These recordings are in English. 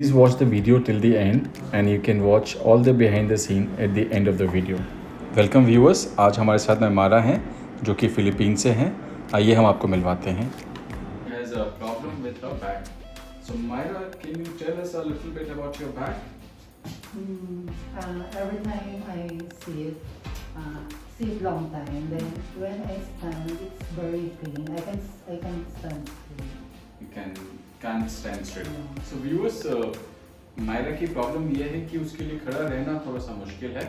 Please watch the video till the end and you can watch all the behind the scene at the end of the video. Welcome viewers, आज हमारे साथ में मारा हैं जो कि फिलीपीन से हैं. आइए हम आपको मिलवाते हैं. Has a problem with her back. So Myra, can you tell us a little bit about your back? Every time I sit long time. Then when I stand, it's very pain. I can stand still. You can't stand straight. No. So viewers, Myra की problem ये है कि उसके लिए खड़ा रहना थोड़ा सा मुश्किल है.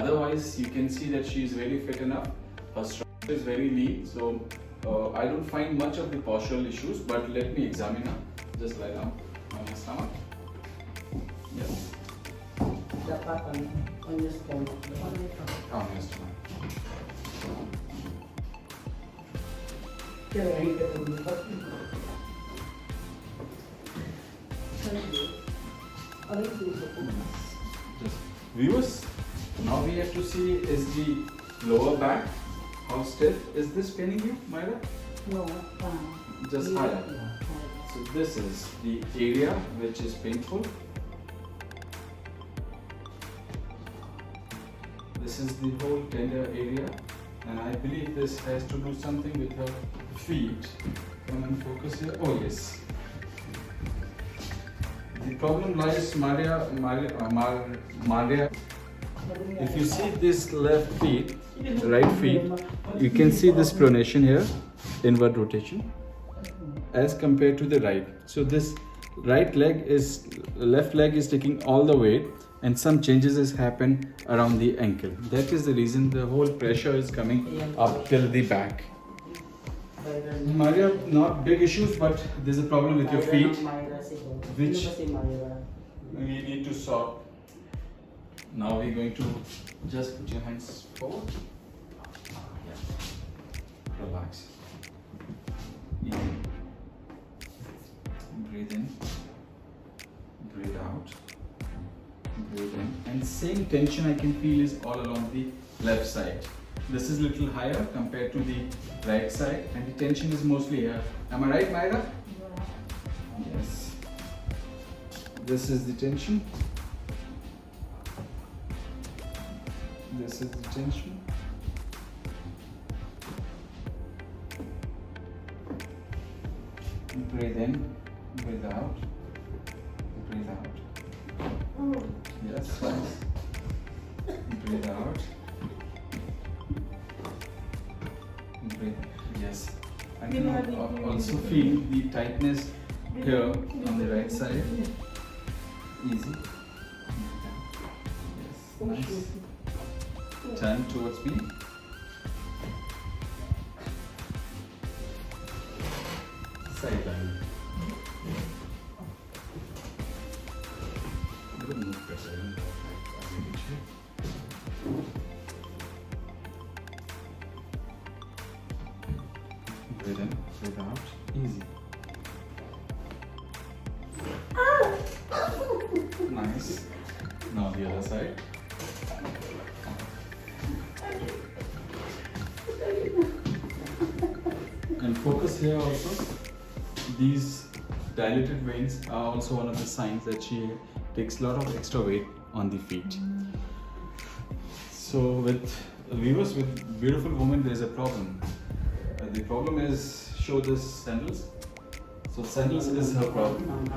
Otherwise, you can see that she is very fit enough. Her structure is very lean, so I don't find much of the postural issues. But let me examine her. Just lie down on your stomach. Yes. Dapat on your stomach. On your stomach. Just viewers, now we have to see is the lower back. How stiff is this paining you, Myra? No. Just yeah, higher. yeah, So this is the area which is painful. This is the whole tender area, and I believe this has to do something with her feet. Come and focus here. Oh yes. The problem lies, Maria. If you see this left feet, right feet, you can see this pronation here, inward rotation, as compared to the right. So this left leg is taking all the weight, and some changes has happened around the ankle. That is the reason the whole pressure is coming up till the back. Maria, not big issues, but there's a problem with your feet, which we need to solve. Now we're going to just put your hands forward. Relax. Breathe in. Breathe out. Breathe in. And same tension I can feel is all along the left side. This is a little higher compared to the right side, and the tension is mostly here. Am I right, Myra? Yes. This is the tension. This is the tension. Breathe in, breathe out, breathe out. Yes, nice. Breathe out. Breathe. Yes. I can also feel the tightness here on the right side. Easy. Yes, nice. Turn towards me. Sideline. Don't move pressure. Breathe in, breathe out. Easy. Nice. Now the other side. And focus here also. These dilated veins are also one of the signs that she takes a lot of extra weight on the feet. So with viewers, with beautiful women, there is a problem. The problem is, show this sandals. So sandals is her problem,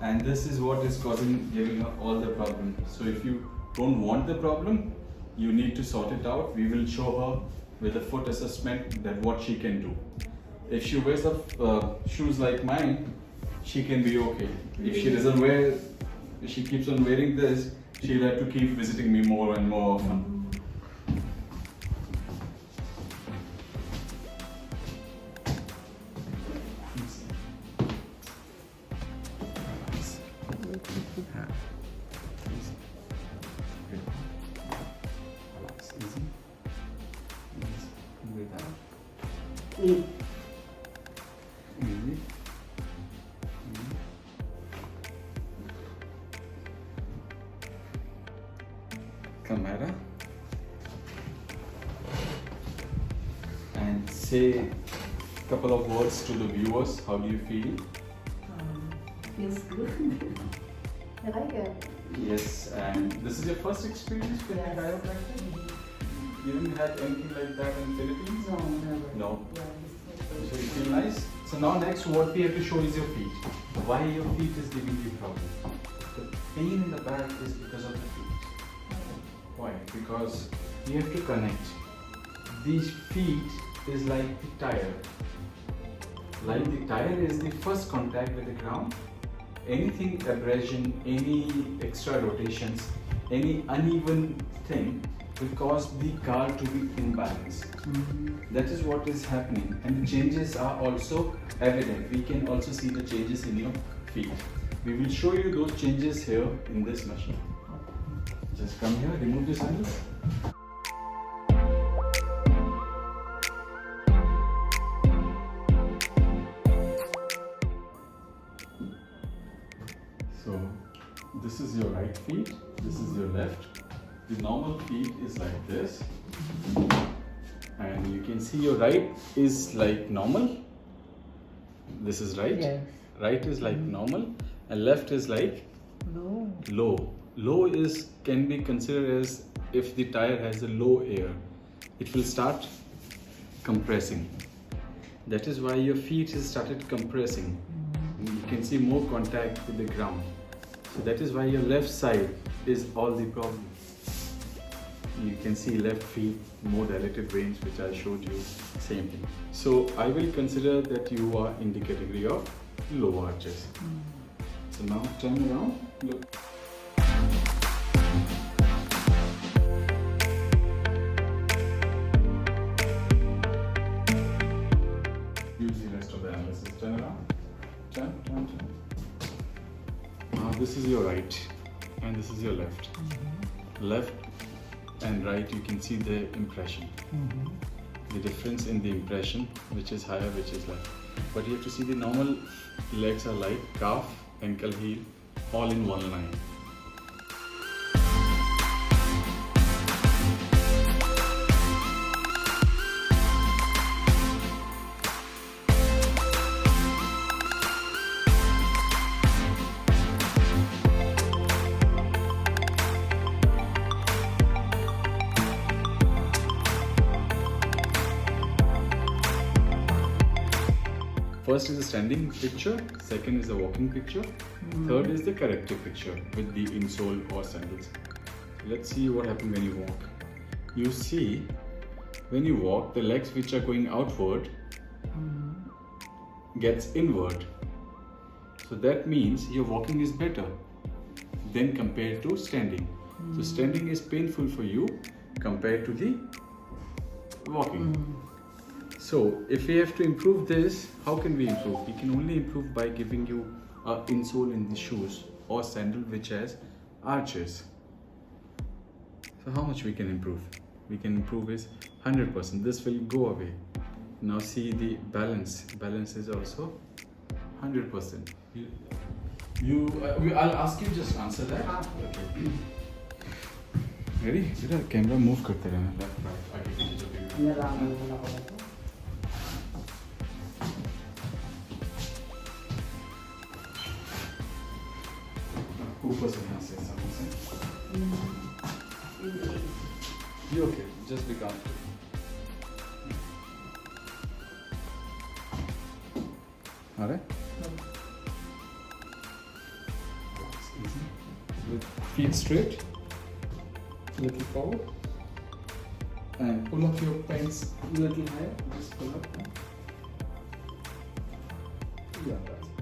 and this is what is giving her all the problem. So if you don't want the problem, you need to sort it out. We will show her with a foot assessment that what she can do. If she wears up shoes like mine, she can be okay. If she doesn't wear, if she keeps on wearing this, she'll have to keep visiting me more and more often. Easy. Camera. And say a couple of words to the viewers. How do you feel? Feels good. I like it. Yes, and this is your first experience with Yes. chiropractic? Mhm. You didn't have anything like that in Philippines? No, never. No. Yeah, So you feel nice? So now next what we have to show is your feet. Why your feet is giving you problem? The pain in the back is because of the feet. Why? Because you have to connect. These feet is like the tire. Like the tire is the first contact with the ground. Anything abrasion, any extra rotations, any uneven thing will cause the car to be imbalanced. That is what is happening, and the changes are also evident. We can also see the changes in your feet. We will show you those changes here in this machine. Just come here, remove the sandals. So this is your right feet, this is your left. The normal feet is like this, and you can see your right is like normal. This is right. Yes. Right is like normal, and left is like No. low. Low is can be considered as if the tire has a low air, it will start compressing. That is why your feet has started compressing. You can see more contact with the ground. So that is why your left side is all the problem. You can see left feet, more dilated veins, which I showed you, same thing. So I will consider that you are in the category of low arches. So now turn around, look. Use the rest of the analysis. Turn around. Turn. Now this is your right and this is your left. Left and right, you can see the impression. The difference in the impression, which is higher, which is left. But you have to see the normal legs are like calf, ankle, heel, all in one line. First is the standing picture, second is the walking picture, third is the corrective picture with the insole or sandals. Let's see what happens when you walk. You see, when you walk, the legs which are going outward gets inward. So that means your walking is better than compared to standing. So standing is painful for you compared to the walking. So if we have to improve this, how can we improve? We can only improve by giving you an insole in the shoes or sandal which has arches. So how much we can improve? We can improve is 100%. This will go away. Now see the balance. Balance is also 100%. I'll ask you just answer that. Okay. Ready? Jira camera move करते रहना left right आगे पीछे जब भी ऊपर से यहाँ से सामने से you okay just be comfortable. Alright? Easy. With feet straight, little forward, and pull up your pants a little higher. Just pull up. Yeah, that's it.